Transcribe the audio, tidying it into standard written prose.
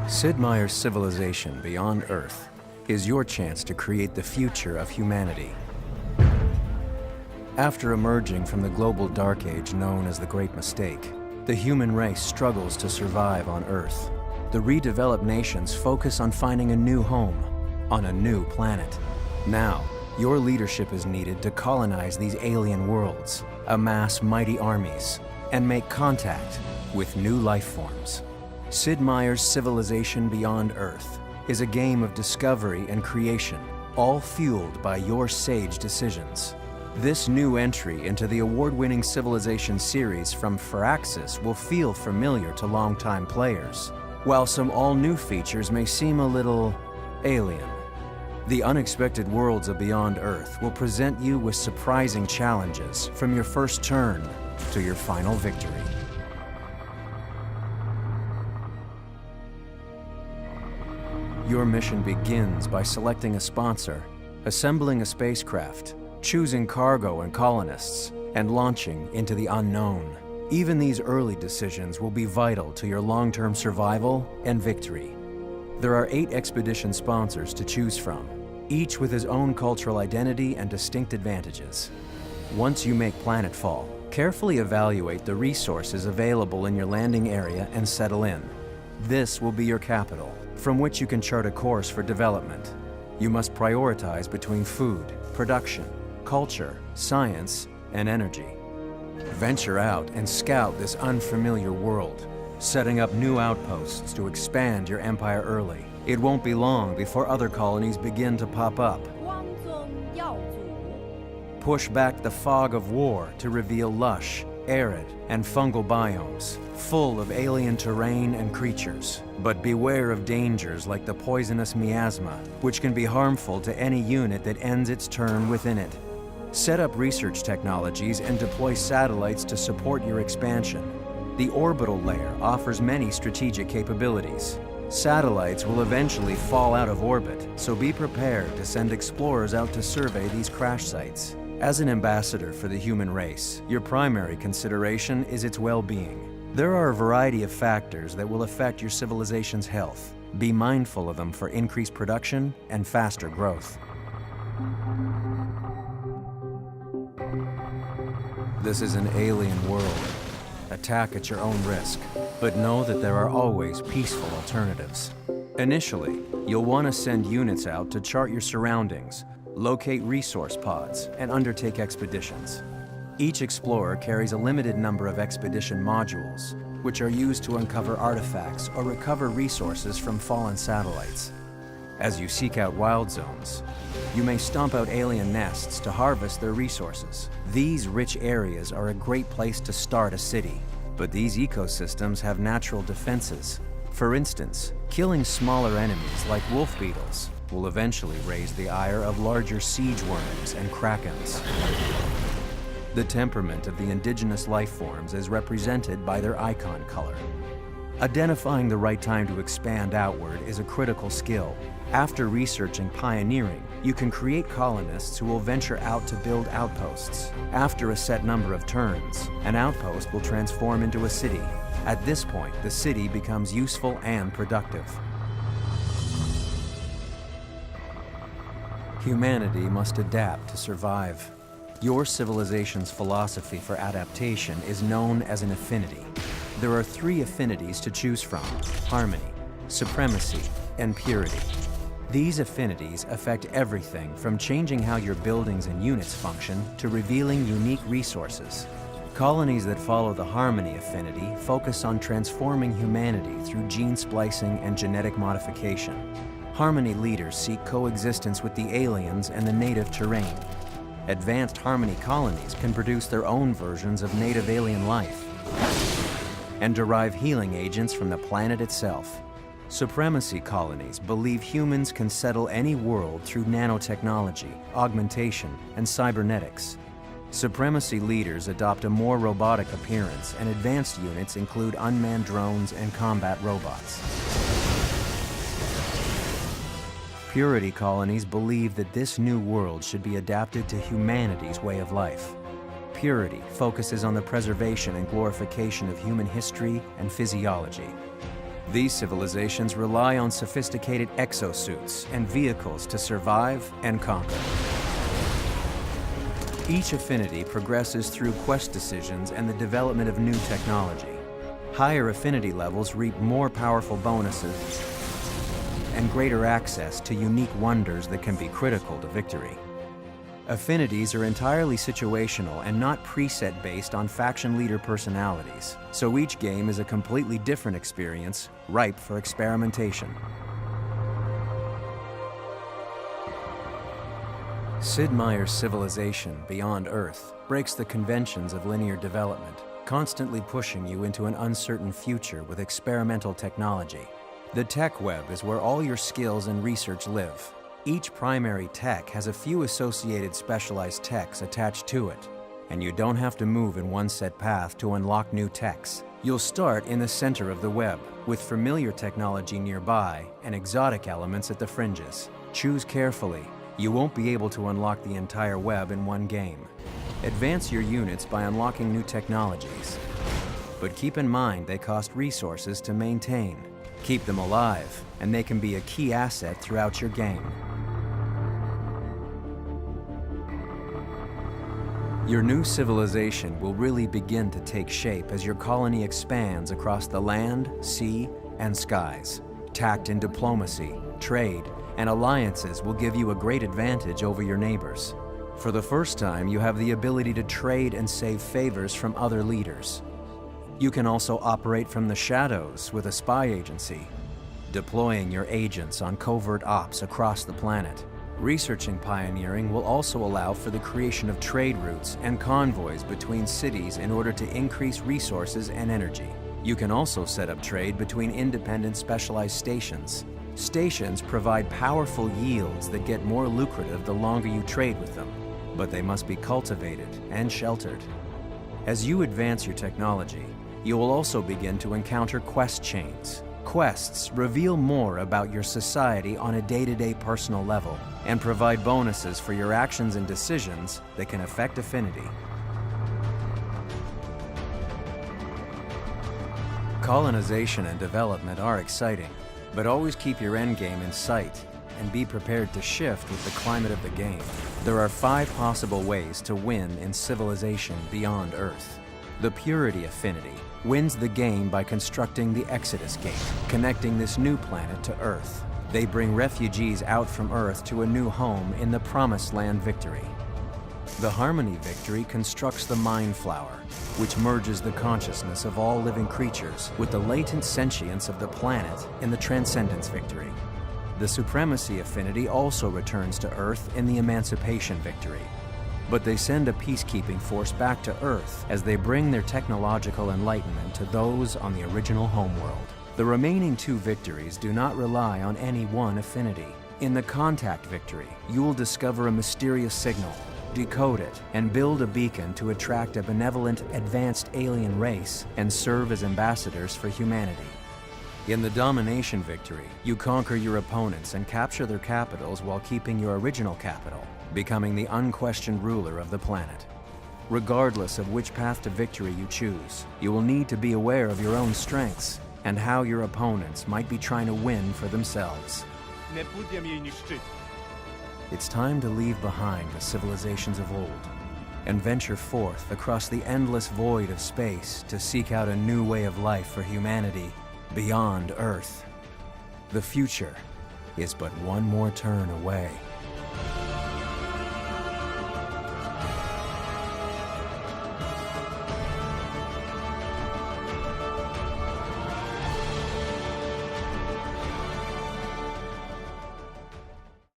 Sid Meier's civilization beyond Earth is your chance to create the future of humanity. After emerging from the global dark age known as the Great Mistake, the human race struggles to survive on Earth. The redeveloped nations focus on finding a new home on a new planet. Now, your leadership is needed to colonize these alien worlds, amass mighty armies, and make contact with new life forms. Sid Meier's Civilization Beyond Earth is a game of discovery and creation, all fueled by your sage decisions. This new entry into the award-winning Civilization series from Firaxis will feel familiar to longtime players, while some all-new features may seem a little alien. The unexpected worlds of Beyond Earth will present you with surprising challenges from your first turn to your final victory. Your mission begins by selecting a sponsor, assembling a spacecraft, choosing cargo and colonists, and launching into the unknown. Even these early decisions will be vital to your long-term survival and victory. There are 8 expedition sponsors to choose from, each with his own cultural identity and distinct advantages. Once you make planetfall, carefully evaluate the resources available in your landing area and settle in. This will be your capital, from which you can chart a course for development. You must prioritize between food, production, culture, science, and energy. Venture out and scout this unfamiliar world, setting up new outposts to expand your empire early. It won't be long before other colonies begin to pop up. Push back the fog of war to reveal lush, arid, and fungal biomes, full of alien terrain and creatures. But beware of dangers like the poisonous miasma, which can be harmful to any unit that ends its turn within it. Set up research technologies and deploy satellites to support your expansion. The orbital layer offers many strategic capabilities. Satellites will eventually fall out of orbit, so be prepared to send explorers out to survey these crash sites. As an ambassador for the human race, your primary consideration is its well-being. There are a variety of factors that will affect your civilization's health. Be mindful of them for increased production and faster growth. This is an alien world. Attack at your own risk, but know that there are always peaceful alternatives. Initially, you'll want to send units out to chart your surroundings, locate resource pods, and undertake expeditions. Each explorer carries a limited number of expedition modules, which are used to uncover artifacts or recover resources from fallen satellites. As you seek out wild zones, you may stomp out alien nests to harvest their resources. These rich areas are a great place to start a city, but these ecosystems have natural defenses. For instance, killing smaller enemies like wolf beetles will eventually raise the ire of larger siege worms and krakens. The temperament of the indigenous life forms is represented by their icon color. Identifying the right time to expand outward is a critical skill. After researching pioneering, you can create colonists who will venture out to build outposts. After a set number of turns, an outpost will transform into a city. At this point, the city becomes useful and productive. Humanity must adapt to survive. Your civilization's philosophy for adaptation is known as an affinity. There are 3 affinities to choose from: harmony, supremacy, and purity. These affinities affect everything from changing how your buildings and units function to revealing unique resources. Colonies that follow the harmony affinity focus on transforming humanity through gene splicing and genetic modification. Harmony leaders seek coexistence with the aliens and the native terrain. Advanced harmony colonies can produce their own versions of native alien life and derive healing agents from the planet itself. Supremacy colonies believe humans can settle any world through nanotechnology, augmentation, and cybernetics. Supremacy leaders adopt a more robotic appearance, and advanced units include unmanned drones and combat robots. Purity colonies believe that this new world should be adapted to humanity's way of life. Purity focuses on the preservation and glorification of human history and physiology. These civilizations rely on sophisticated exosuits and vehicles to survive and conquer. Each affinity progresses through quest decisions and the development of new technology. Higher affinity levels reap more powerful bonuses and greater access to unique wonders that can be critical to victory. Affinities are entirely situational and not preset based on faction leader personalities, so each game is a completely different experience, ripe for experimentation. Sid Meier's civilization, Beyond Earth, breaks the conventions of linear development, constantly pushing you into an uncertain future with experimental technology. The tech web is where all your skills and research live. Each primary tech has a few associated specialized techs attached to it, and you don't have to move in one set path to unlock new techs. You'll start in the center of the web, with familiar technology nearby and exotic elements at the fringes. Choose carefully. You won't be able to unlock the entire web in one game. Advance your units by unlocking new technologies, but keep in mind they cost resources to maintain. Keep them alive, and they can be a key asset throughout your game. Your new civilization will really begin to take shape as your colony expands across the land, sea, and skies. Tact in diplomacy, trade, and alliances will give you a great advantage over your neighbors. For the first time, you have the ability to trade and save favors from other leaders. You can also operate from the shadows with a spy agency, deploying your agents on covert ops across the planet. Researching pioneering will also allow for the creation of trade routes and convoys between cities in order to increase resources and energy. You can also set up trade between independent specialized stations. Stations provide powerful yields that get more lucrative the longer you trade with them, but they must be cultivated and sheltered. As you advance your technology, you will also begin to encounter quest chains. Quests reveal more about your society on a day-to-day personal level and provide bonuses for your actions and decisions that can affect affinity. Colonization and development are exciting, but always keep your endgame in sight and be prepared to shift with the climate of the game. There are 5 possible ways to win in civilization beyond Earth. The Purity Affinity wins the game by constructing the Exodus Gate, connecting this new planet to Earth. They bring refugees out from Earth to a new home in the Promised Land Victory. The Harmony Victory constructs the Mind Flower, which merges the consciousness of all living creatures with the latent sentience of the planet in the Transcendence Victory. The Supremacy Affinity also returns to Earth in the Emancipation Victory, but they send a peacekeeping force back to Earth as they bring their technological enlightenment to those on the original homeworld. The remaining 2 victories do not rely on any one affinity. In the Contact Victory, you will discover a mysterious signal, decode it, and build a beacon to attract a benevolent, advanced alien race and serve as ambassadors for humanity. In the Domination Victory, you conquer your opponents and capture their capitals while keeping your original capital, becoming the unquestioned ruler of the planet. Regardless of which path to victory you choose, you will need to be aware of your own strengths and how your opponents might be trying to win for themselves. It's time to leave behind the civilizations of old and venture forth across the endless void of space to seek out a new way of life for humanity beyond Earth. The future is but one more turn away.